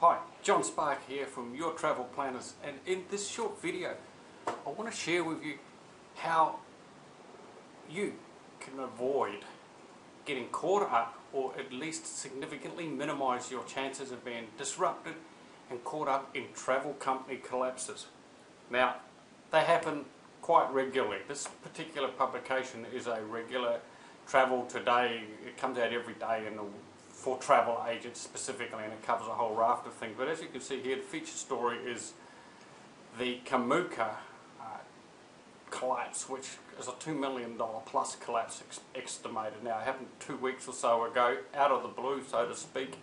Hi, John Spark here from Your Travel Planners, and in this short video I want to share with you how you can avoid getting caught up, or at least significantly minimize your chances of being disrupted and caught up in travel company collapses. Now, they happen quite regularly. This particular publication is a regular Travel Today. It comes out every day for travel agents specifically, and it covers a whole raft of things. But as you can see here, the feature story is the Kombucha collapse, which is a $2 million plus collapse estimated. Now, it happened 2 weeks or so ago, out of the blue, so to speak,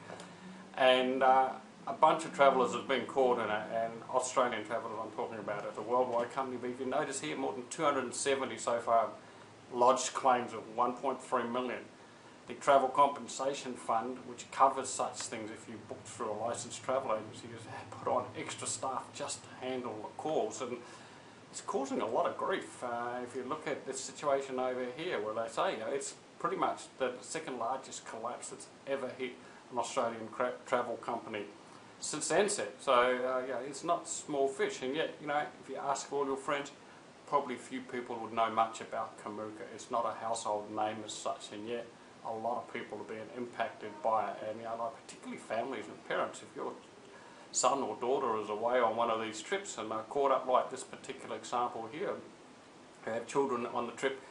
and a bunch of travellers have been caught in it, and Australian travellers I'm talking about. It's a worldwide company, but if you notice here, more than 270 so far lodged claims of 1.3 million. The Travel Compensation Fund, which covers such things if you book through a licensed travel agency, has put on extra staff just to handle the calls, and it's causing a lot of grief. If you look at this situation over here, where they say it's pretty much the second largest collapse that's ever hit an Australian travel company since the onset. So it's not small fish, and yet if you ask all your friends, probably few people would know much about Kombucha. It's not a household name as such, and yet a lot of people are being impacted by it, and particularly families and parents. If your son or daughter is away on one of these trips and are caught up like this particular example here, who have children on the trip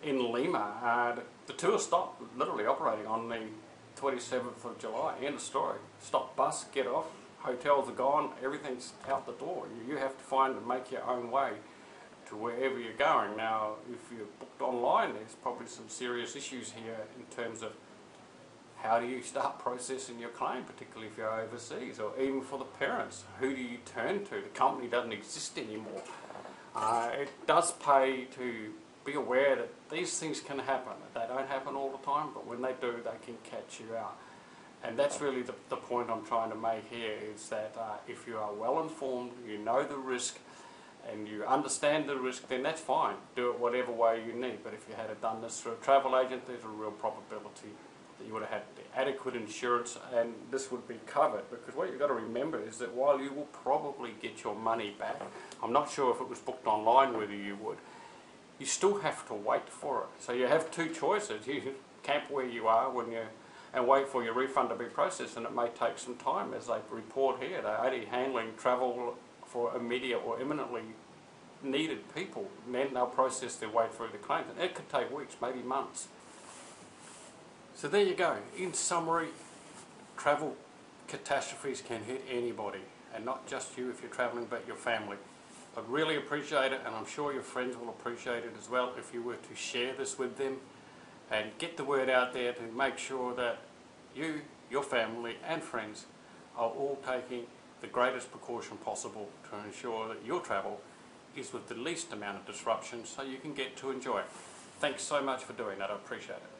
in Lima, the tour stopped, literally operating on the 27th of July. End of story. Stop bus, get off, hotels are gone, everything's out the door. You have to find and make your own way to wherever you're going. Now, if you're booked online, there's probably some serious issues here in terms of how do you start processing your claim, particularly if you're overseas, or even for the parents. Who do you turn to? The company doesn't exist anymore. It does pay to be aware that these things can happen. They don't happen all the time, but when they do, they can catch you out. And that's really the point I'm trying to make here, is that if you are well informed, you know the risk, and you understand the risk, then that's fine. Do it whatever way you need. But if you had done this through a travel agent, there's a real probability that you would have had the adequate insurance and this would be covered. Because what you've got to remember is that while you will probably get your money back, I'm not sure if it was booked online whether you would, you still have to wait for it. So you have two choices. You camp where you are and wait for your refund to be processed, and it may take some time. As they report here, they're only handling travel for immediate or imminently needed people, and then they'll process their way through the claims, and it could take weeks, maybe months. So there you go. In summary, travel catastrophes can hit anybody, and not just you if you're travelling, but your family. I'd really appreciate it, and I'm sure your friends will appreciate it as well, if you were to share this with them and get the word out there to make sure that you, your family and friends are all taking the greatest precaution possible to ensure that your travel is with the least amount of disruption so you can get to enjoy it. Thanks so much for doing that. I appreciate it.